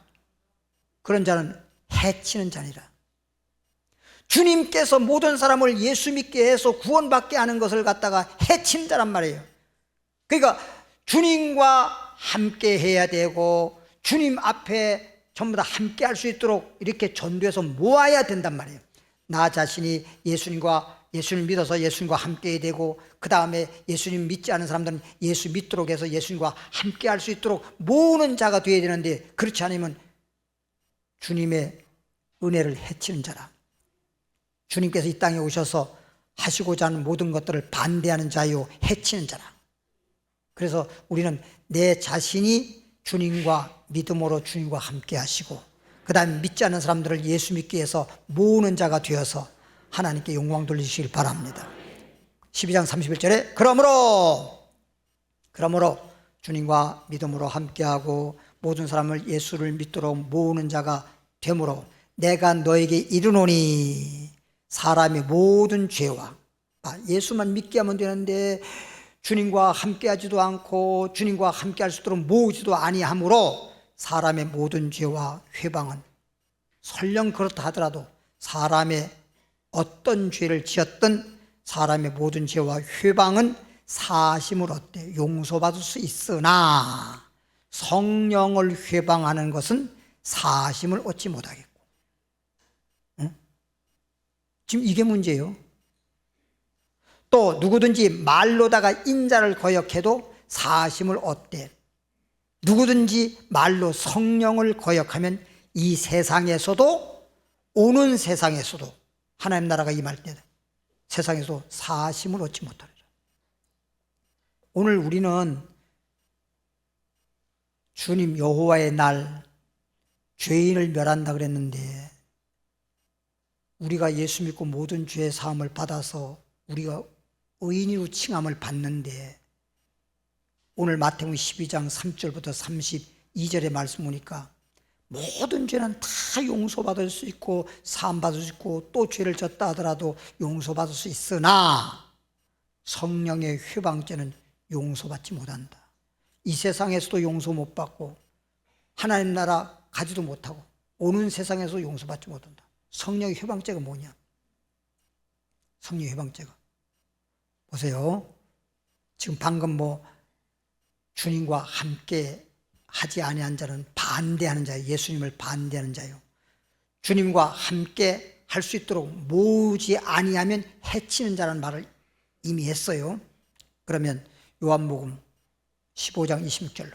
그런 자는 해치는 자니라. 주님께서 모든 사람을 예수 믿게 해서 구원받게 하는 것을 갖다가 해치는 자란 말이에요. 그러니까 주님과 함께 해야 되고 주님 앞에 전부 다 함께 할 수 있도록 이렇게 전도해서 모아야 된단 말이에요. 나 자신이 예수님 믿어서 예수님과 함께 해야 되고, 그 다음에 예수님 믿지 않은 사람들은 예수 믿도록 해서 예수님과 함께 할 수 있도록 모으는 자가 되어야 되는데, 그렇지 않으면 주님의 은혜를 해치는 자라. 주님께서 이 땅에 오셔서 하시고자 하는 모든 것들을 반대하는 자요, 해치는 자라. 그래서 우리는 내 자신이 주님과 믿음으로 주님과 함께 하시고, 그 다음에 믿지 않는 사람들을 예수 믿기 위해서 모으는 자가 되어서 하나님께 영광 돌리시길 바랍니다. 12장 31절에 그러므로 주님과 믿음으로 함께하고 모든 사람을 예수를 믿도록 모으는 자가 되므로 내가 너에게 이르노니 사람의 모든 죄와, 예수만 믿게 하면 되는데 주님과 함께하지도 않고 주님과 함께할 수 있도록 모으지도 아니하므로 사람의 모든 죄와 회방은, 설령 그렇다 하더라도 사람의 어떤 죄를 지었든 사람의 모든 죄와 회방은 사심을 얻되 용서받을 수 있으나 성령을 회방하는 것은 사심을 얻지 못하겠고. 응? 지금 이게 문제예요. 또 누구든지 말로다가 인자를 거역해도 사심을 얻되, 누구든지 말로 성령을 거역하면 이 세상에서도, 오는 세상에서도, 하나님 나라가 임할 때 세상에서 사심을 얻지 못하리라. 오늘 우리는 주님 여호와의 날, 죄인을 멸한다 그랬는데, 우리가 예수 믿고 모든 죄의 사함을 받아서 우리가 의인으로 칭함을 받는데, 오늘 마태복음 12장 3절부터 32절의 말씀 보니까 모든 죄는 다 용서받을 수 있고 사함받을 수 있고, 또 죄를 졌다 하더라도 용서받을 수 있으나 성령의 회방죄는 용서받지 못한다. 이 세상에서도 용서 못 받고 하나님 나라 가지도 못하고 오는 세상에서 용서받지 못한다. 성령의 회방죄가 뭐냐? 성령의 회방죄가 보세요. 지금 방금 주님과 함께 하지 아니한 자는 반대하는 자예요. 예수님을 반대하는 자예요. 주님과 함께 할 수 있도록 모으지 아니하면 해치는 자라는 말을 이미 했어요. 그러면 요한복음 15장 26절로,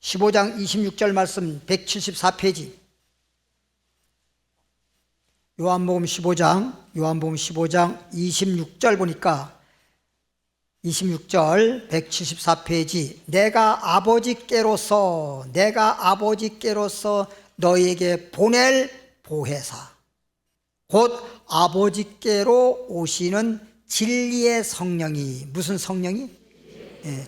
(15장 26절) 말씀 174페이지. 요한복음 15장 26절 보니까 26절 174페이지. 내가 아버지께로서 너희에게 보낼 보혜사, 곧 아버지께로 오시는 진리의 성령이, 무슨 성령이?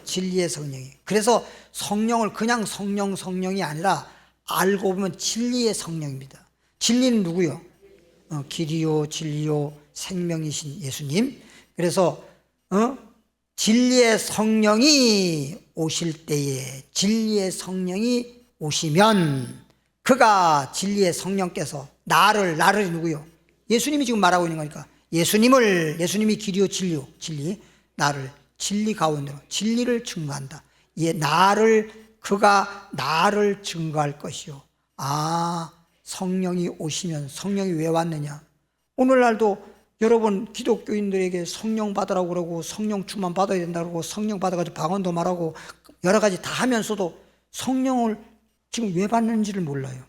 진리의 성령이. 그래서 성령을 그냥 성령이 아니라 알고 보면 진리의 성령입니다. 진리는 누구요? 길이요 진리요 생명이신 예수님. 그래서 진리의 성령이 오실 때에, 진리의 성령이 오시면, 그가 진리의 성령께서 나를 누구요? 예수님이 지금 말하고 있는 거니까 예수님이 길이요 진리, 나를 진리 가운데로, 진리를 증거한다. 그가 나를 증거할 것이요. 성령이 오시면, 성령이 왜 왔느냐? 오늘날도 여러분 기독교인들에게 성령 받으라고 그러고 성령 충만 받아야 된다고 그러고 성령 받아가지고 방언도 말하고 여러 가지 다 하면서도 성령을 지금 왜 받는지를 몰라요.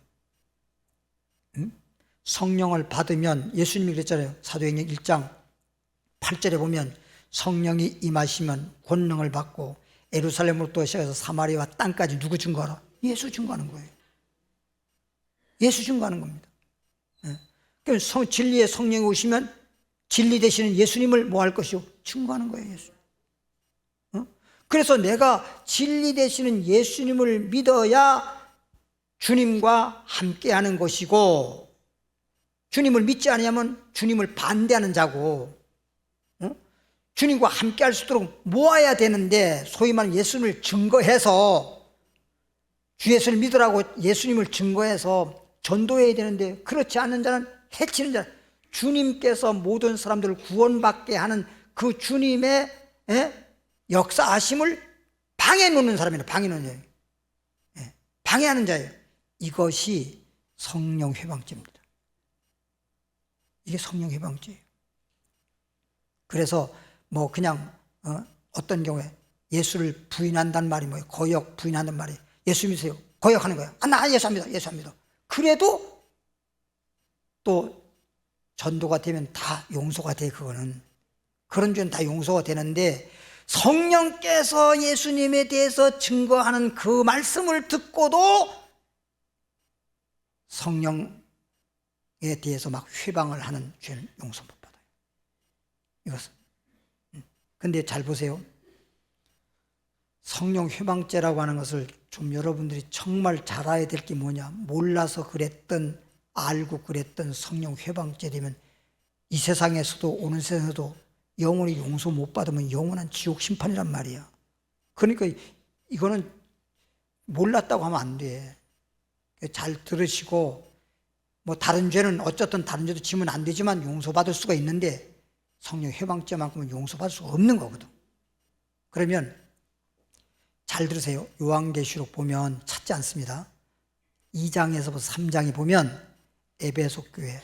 성령을 받으면, 예수님이 그랬잖아요. 사도행전 1장 8절에 보면 성령이 임하시면 권능을 받고, 예루살렘으로부터 시작해서 사마리아와 땅까지 누구 증거하라? 예수 증거하는 거예요. 예수 증거하는 겁니다. 그럼 진리의 성령이 오시면 진리 되시는 예수님을 뭐 할 것이요? 증거하는 거예요. 예수. 그래서 내가 진리 되시는 예수님을 믿어야 주님과 함께하는 것이고, 주님을 믿지 않으면 주님을 반대하는 자고, 주님과 함께할 수 있도록 모아야 되는데, 소위 말하는 예수님을 증거해서, 주 예수를 믿으라고 예수님을 증거해서 전도해야 되는데, 그렇지 않는 자는 해치는 자, 주님께서 모든 사람들을 구원받게 하는 그 주님의 역사하심을 방해 놓는 사람이에요. 방해 놓는 자예요. 방해하는 자예요. 이것이 성령 회방죄입니다. 이게 성령 회방죄예요. 그래서 뭐 그냥 어떤 경우에 예수를 부인한다는 말이 뭐예요? 거역 부인한다는 말이 예수 믿으세요. 거역하는 거예요. 나 예수 안 믿어. 예수 안 믿어. 그래도 또 전도가 되면 다 용서가 돼. 그거는 그런 죄는 다 용서가 되는데, 성령께서 예수님에 대해서 증거하는 그 말씀을 듣고도 성령에 대해서 막 회방을 하는 죄는 용서 못 받아요. 이것은. 근데 잘 보세요. 성령 회방죄라고 하는 것을 좀 여러분들이 정말 잘 알아야 될 게 뭐냐. 몰라서 그랬던, 알고 그랬던 성령 회방죄 되면 이 세상에서도, 오는 세상에서도 영원히 용서 못 받으면 영원한 지옥 심판이란 말이야. 그러니까 이거는 몰랐다고 하면 안 돼. 잘 들으시고, 뭐 다른 죄는 어쨌든 다른 죄도 지면 안 되지만 용서받을 수가 있는데, 성령 회방죄만큼은 용서받을 수가 없는 거거든. 그러면 잘 들으세요. 요한계시록 보면 찾지 않습니다. 2장에서부터 3장에 보면 에베소 교회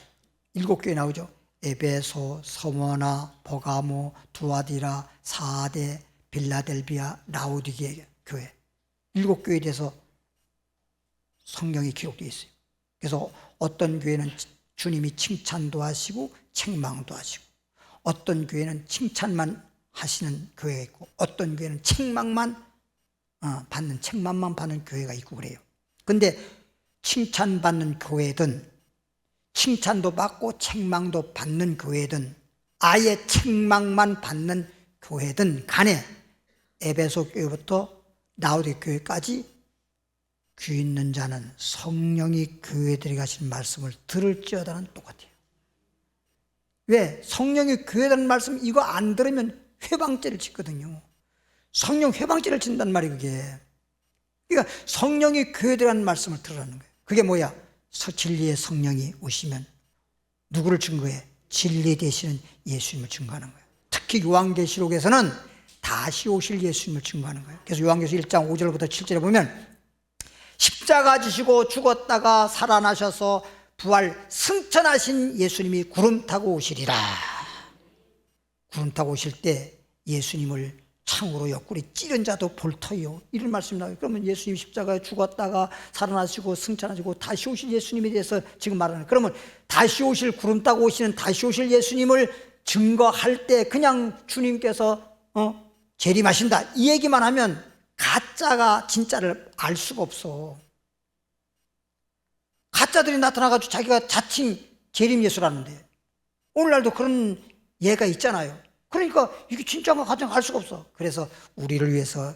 7교회 나오죠. 에베소, 서머나, 버가모, 두아디라, 사데, 빌라델비아, 라오디게 교회 7교회에 대해서 성경이 기록되어 있어요. 그래서 어떤 교회는 주님이 칭찬도 하시고 책망도 하시고, 어떤 교회는 칭찬만 하시는 교회가 있고, 어떤 교회는 책망만 받는 교회가 있고 그래요. 근데 칭찬받는 교회든, 칭찬도 받고 책망도 받는 교회든, 아예 책망만 받는 교회든 간에 에베소 교회부터 라오디게 교회까지 귀 있는 자는 성령이 교회들에게 하신 말씀을 들을지어다는 똑같아요. 왜? 성령이 교회라는 말씀 이거 안 들으면 회방죄를 짓거든요. 성령 회방죄를 짓는단 말이에요. 그게. 그러니까 성령이 교회라는 말씀을 들으라는 거예요. 그게 뭐야? 진리의 성령이 오시면 누구를 증거해? 진리 되시는 예수님을 증거하는 거예요. 특히 요한계시록에서는 다시 오실 예수님을 증거하는 거예요. 그래서 요한계시록 1장 5절부터 7절에 보면 십자가 지시고 죽었다가 살아나셔서 부활 승천하신 예수님이 구름 타고 오시리라. 구름 타고 오실 때 예수님을 창으로 옆구리 찌른 자도 볼 터요. 이런 말씀이 나와요. 그러면 예수님이 십자가에 죽었다가 살아나시고 승천하시고 다시 오실 예수님에 대해서 지금 말하는 거예요. 그러면 다시 오실, 구름 타고 오시는 다시 오실 예수님을 증거할 때 그냥 주님께서 재림하신다 이 얘기만 하면 가짜가 진짜를 알 수가 없어. 가짜들이 나타나가지고 자기가 자칭 재림 예수라는데, 오늘날도 그런 예가 있잖아요. 그러니까 이게 진짜가 가장 알 수가 없어. 그래서 우리를 위해서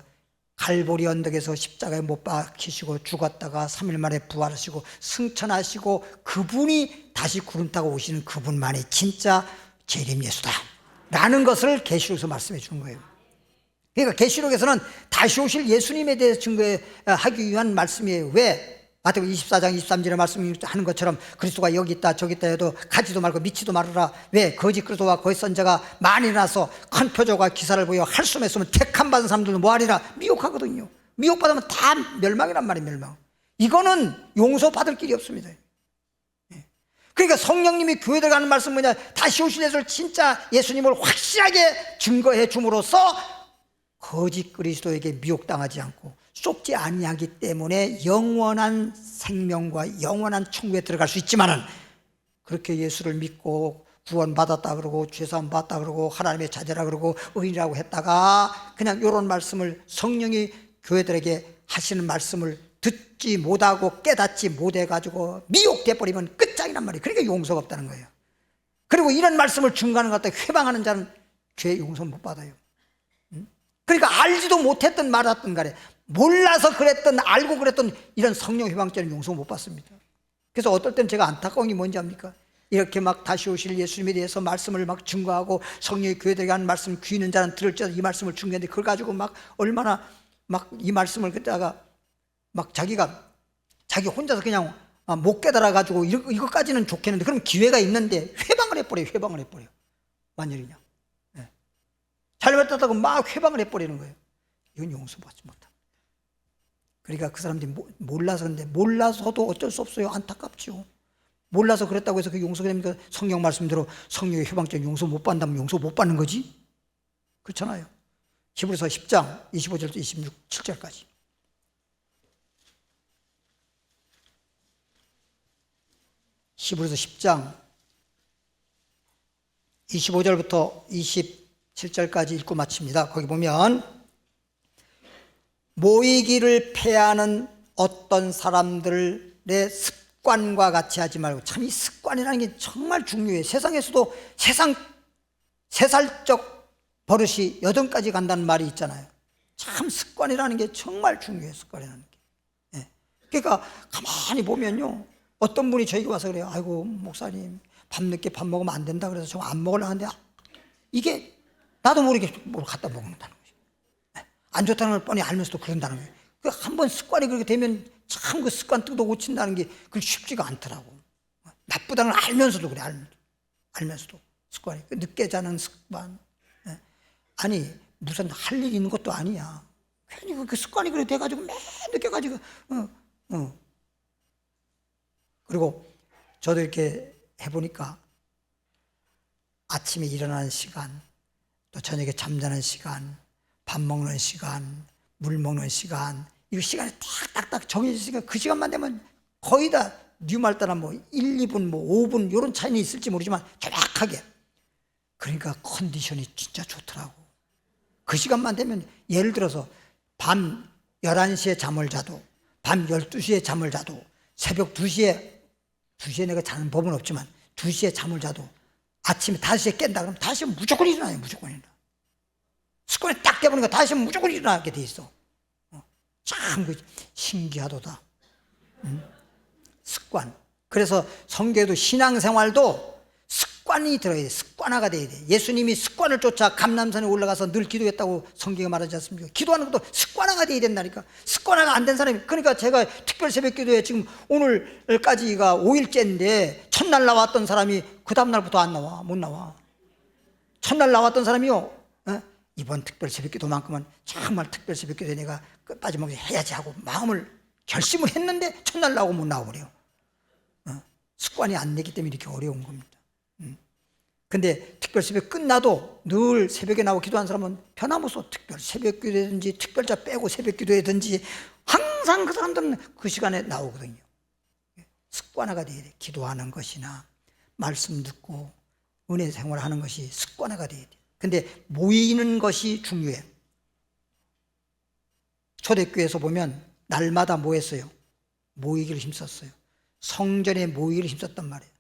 갈보리 언덕에서 십자가에 못 박히시고 죽었다가 3일 만에 부활하시고 승천하시고 그분이 다시 구름 타고 오시는 그분만이 진짜 재림 예수다 라는 것을 계시록에서 말씀해 주는 거예요. 그러니까 계시록에서는 다시 오실 예수님에 대해서 증거하기 위한 말씀이에요. 왜? 마태복음 24장 23절에 말씀하는 것처럼 그리스도가 여기 있다 저기 있다 해도 가지도 말고 믿지도 말으라. 왜? 거짓 그리스도와 거짓 선자가 많이 나서 큰 표적과 기사를 보여 할 수 없으면 택함 받은 사람들도 뭐하리라? 미혹하거든요. 미혹받으면 다 멸망이란 말이에요. 멸망. 이거는 용서받을 길이 없습니다. 그러니까 성령님이 교회 들어가는 말씀 뭐냐? 다시 오실 예수를 진짜 예수님을 확실하게 증거해 줌으로써 거짓 그리스도에게 미혹당하지 않고 쏟지 아니하기 때문에 영원한 생명과 영원한 천국에 들어갈 수 있지만은, 그렇게 예수를 믿고 구원받았다 그러고 죄사함 받았다 그러고 하나님의 자녀라 그러고 의인이라고 했다가 그냥 이런 말씀을 성령이 교회들에게 하시는 말씀을 듣지 못하고 깨닫지 못해가지고 미혹돼 버리면 끝장이란 말이에요. 그러니까 용서가 없다는 거예요. 그리고 이런 말씀을 증거하는 것 같다 회방하는 자는 죄 용서 못 받아요. 그러니까 알지도 못했던 말았던 간에 몰라서 그랬던 알고 그랬던 이런 성령 회방죄는 용서 못 받습니다. 그래서 어떨 때는 제가 안타까운 게 뭔지 압니까? 이렇게 막 다시 오실 예수님에 대해서 말씀을 막 증거하고 성령이 교회들에게 하는 말씀 귀 있는 자는 들을지어다 이 말씀을 증거했는데 그걸 가지고 막 얼마나 막 이 말씀을 그때다가 막 자기 혼자서 그냥 못 깨달아 가지고 이것까지는 좋겠는데 그럼 기회가 있는데 회방을 해버려요. 완전히 그냥 잘못했다고 막 회방을 해버리는 거예요. 이건 용서받지 못합니다. 그러니까 그 사람들이 몰라서 그런데 몰라서도 어쩔 수 없어요. 안타깝죠. 몰라서 그랬다고 해서 그 용서가 됩니까? 성경 말씀대로 성령의 회방죄 용서 못 받는다면 용서 못 받는 거지? 그렇잖아요. 히브리서 10장 25절부터 27절까지 히브리서 10장 25절부터 27절까지 읽고 마칩니다. 거기 보면 모이기를 패하는 어떤 사람들의 습관과 같이 하지 말고 참 이 습관이라는 게 정말 중요해요. 세상에서도 세살적 버릇이 여든까지 간다는 말이 있잖아요. 참 습관이라는 게 정말 중요해요. 습관이라는 게. 그러니까 가만히 보면요 어떤 분이 저에게 와서 그래요. 아이고 목사님 밤늦게 밥 먹으면 안 된다 그래서 저 안 먹으려고 하는데 이게 나도 모르게 뭘 갖다 먹는다는 거죠. 안 좋다는 걸 뻔히 알면서도 그런다는 거예요. 한번 습관이 그렇게 되면 참 그 습관 뜯어 고친다는 게 그게 쉽지가 않더라고. 나쁘다는 걸 알면서도 그래. 알면서도 습관이 늦게 자는 습관. 아니 무슨 할 일 있는 것도 아니야. 괜히 그 습관이 그래 돼가지고 맨 늦게 가지고 그리고 저도 이렇게 해보니까 아침에 일어나는 시간, 또 저녁에 잠자는 시간, 밥 먹는 시간, 물 먹는 시간, 이 시간이 딱딱딱 정해졌으니까 그 시간만 되면 거의 다 뉴말따나 뭐 1, 2분, 뭐 5분 이런 차이는 있을지 모르지만 정확하게. 그러니까 컨디션이 진짜 좋더라고. 그 시간만 되면 예를 들어서 밤 11시에 잠을 자도 밤 12시에 잠을 자도 새벽 2시에 내가 자는 법은 없지만 2시에 잠을 자도 아침에 5시에 깬다 그러면 5시에 무조건 일어나요. 무조건 일어나. 습관이 딱 돼보니까 5시에 무조건 일어나게 돼 있어. 참 신기하도다. 습관. 그래서 성경에도 신앙생활도 습관이 들어야 돼. 습관화가 돼야 돼. 예수님이 습관을 쫓아 감람산에 올라가서 늘 기도했다고 성경에 말하지 않습니까? 기도하는 것도 습관화가 돼야 된다니까. 습관화가 안 된 사람이, 그러니까 제가 특별 새벽 기도에 지금 오늘까지가 5일째인데 첫날 나왔던 사람이 그 다음날부터 안 나와. 못 나와. 첫날 나왔던 사람이요, 이번 특별 새벽 기도만큼은 정말 특별 새벽 기도에 내가 빠짐없이 해야지 하고 마음을 결심을 했는데 첫날 나오고 못 나오고래요. 습관이 안 되기 때문에 이렇게 어려운 겁니다. 근데 특별 새벽 끝나도 늘 새벽에 나오고 기도하는 사람은 변함없어. 특별 새벽 기도든지 특별자 빼고 새벽 기도든지 항상 그 사람들은 그 시간에 나오거든요. 습관화가 돼야 돼. 기도하는 것이나 말씀 듣고 은혜 생활하는 것이 습관화가 돼야 돼. 근데 모이는 것이 중요해요. 초대교회에서 보면 날마다 뭐 했어요? 모이기를 힘썼어요. 성전에 모이기를 힘썼단 말이에요.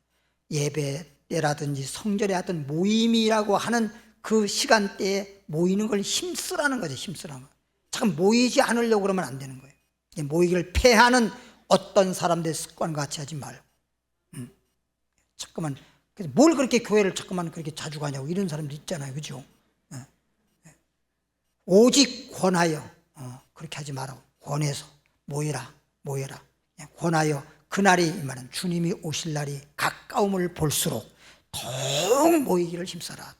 예배 때라든지 성전에 하던 모임이라고 하는 그 시간대에 모이는 걸 힘쓰라는 거죠. 힘쓰라는 거. 잠깐 모이지 않으려고 그러면 안 되는 거예요. 모이기를 패하는 어떤 사람들의 습관과 같이 하지 말고. 잠깐만, 뭘 그렇게 교회를 잠깐만 그렇게 자주 가냐고 이런 사람들 있잖아요. 그죠? 오직 권하여, 그렇게 하지 말라고. 권해서 모여라. 권하여 그날이 임하는 주님이 오실 날이 가까움을 볼수록 더욱 모이기를 힘써라.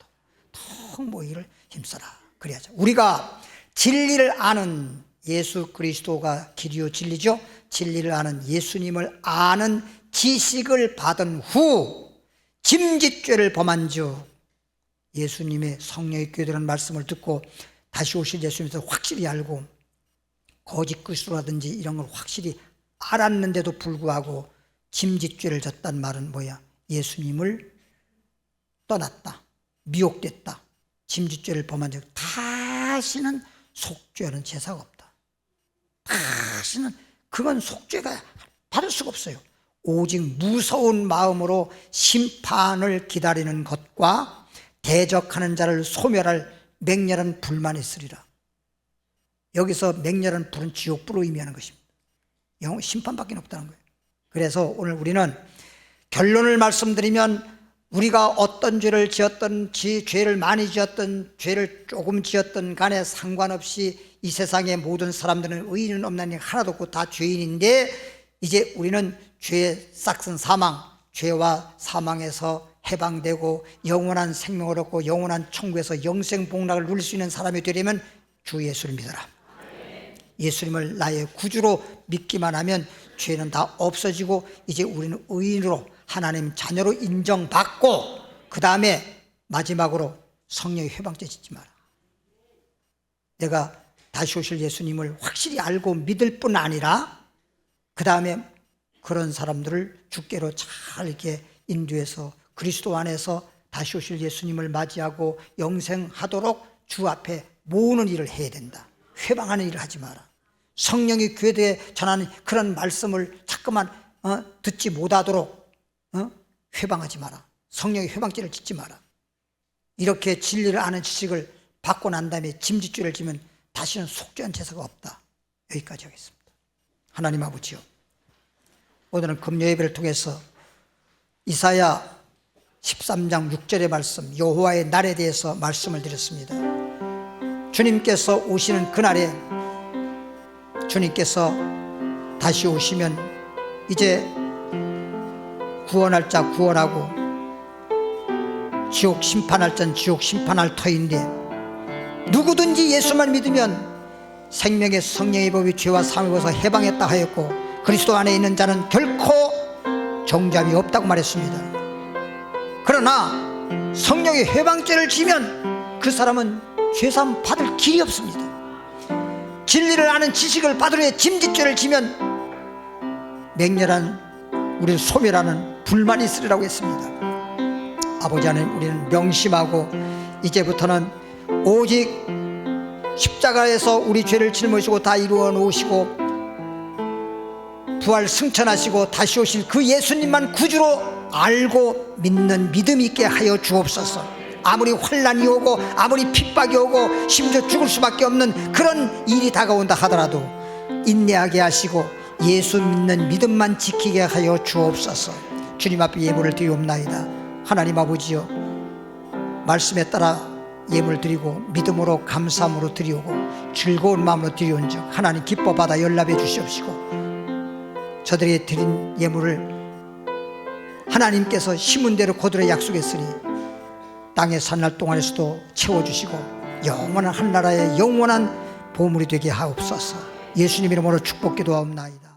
더욱 모이기를 힘써라. 그래야죠. 우리가 진리를 아는 예수 그리스도가 길이요 진리죠. 진리를 아는 예수님을 아는 지식을 받은 후 짐짓죄를 범한 즉 예수님의 성령의 교회라는 말씀을 듣고 다시 오실 예수님에서 확실히 알고 거짓 그리스도라든지 이런 걸 확실히 알았는데도 불구하고 짐짓죄를 졌단 말은 뭐야? 예수님을 떠났다, 미혹됐다, 짐짓죄를 범한 즉 다시는 속죄하는 제사가 없다. 다시는 그건 속죄가 받을 수가 없어요. 오직 무서운 마음으로 심판을 기다리는 것과 대적하는 자를 소멸할 맹렬한 불만 있으리라. 여기서 맹렬한 불은 지옥불을 의미하는 것입니다. 영원 심판밖에 없다는 거예요. 그래서 오늘 우리는 결론을 말씀드리면, 우리가 어떤 죄를 지었든지, 죄를 많이 지었든 죄를 조금 지었든 간에 상관없이 이 세상의 모든 사람들은 의인은 없나니 하나도 없고 다 죄인인데, 이제 우리는 죄의 싹슨 사망, 죄와 사망에서 해방되고 영원한 생명을 얻고 영원한 천국에서 영생 복락을 누릴 수 있는 사람이 되려면 주 예수를 믿어라. 예수님을 나의 구주로 믿기만 하면 죄는 다 없어지고, 이제 우리는 의인으로 하나님 자녀로 인정받고, 그 다음에 마지막으로 성령의 회방죄 짓지 마라. 내가 다시 오실 예수님을 확실히 알고 믿을 뿐 아니라 그 다음에 그런 사람들을 주께로 잘 이렇게 인도해서 그리스도 안에서 다시 오실 예수님을 맞이하고 영생하도록 주 앞에 모으는 일을 해야 된다. 회방하는 일을 하지 마라. 성령이 교회에 전하는 그런 말씀을 자꾸만 듣지 못하도록 회방하지 마라. 성령의 회방죄를 짓지 마라. 이렇게 진리를 아는 지식을 받고 난 다음에 짐짓죄를 지면 다시는 속죄한 제사가 없다. 여기까지 하겠습니다. 하나님 아버지요, 오늘은 금요 예배를 통해서 이사야 13장 6절의 말씀, 여호와의 날에 대해서 말씀을 드렸습니다. 주님께서 오시는 그날에, 주님께서 다시 오시면 이제 구원할 자 구원하고 지옥 심판할 자는 지옥 심판할 터인데, 누구든지 예수만 믿으면 생명의 성령의 법이 죄와 사함을 벗어 해방했다 하였고, 그리스도 안에 있는 자는 결코 정죄함이 없다고 말했습니다. 그러나 성령의 해방죄를 지면 그 사람은 죄사함 받을 길이 없습니다. 진리를 아는 지식을 받으려 해 짐짓죄를 지면 맹렬한, 우리를 소멸하는 불만이 있으리라고 했습니다. 아버지 하나님, 우리는 명심하고 이제부터는 오직 십자가에서 우리 죄를 짊어지고 다 이루어 놓으시고 부활 승천하시고 다시 오실 그 예수님만 구주로 알고 믿는 믿음 있게 하여 주옵소서. 아무리 환난이 오고 아무리 핍박이 오고 심지어 죽을 수밖에 없는 그런 일이 다가온다 하더라도 인내하게 하시고 예수 믿는 믿음만 지키게 하여 주옵소서. 주님 앞에 예물을 드리옵나이다. 하나님 아버지여, 말씀에 따라 예물 드리고 믿음으로 감사함으로 드리오고 즐거운 마음으로 드리온즉 하나님 기뻐 받아 연락해 주시옵시고, 저들이 드린 예물을 하나님께서 심은 대로 거두려 약속했으니 땅의 산날 동안에서도 채워주시고 영원한 한나라의 영원한 보물이 되게 하옵소서. 예수님 이름으로 축복 기도하옵나이다.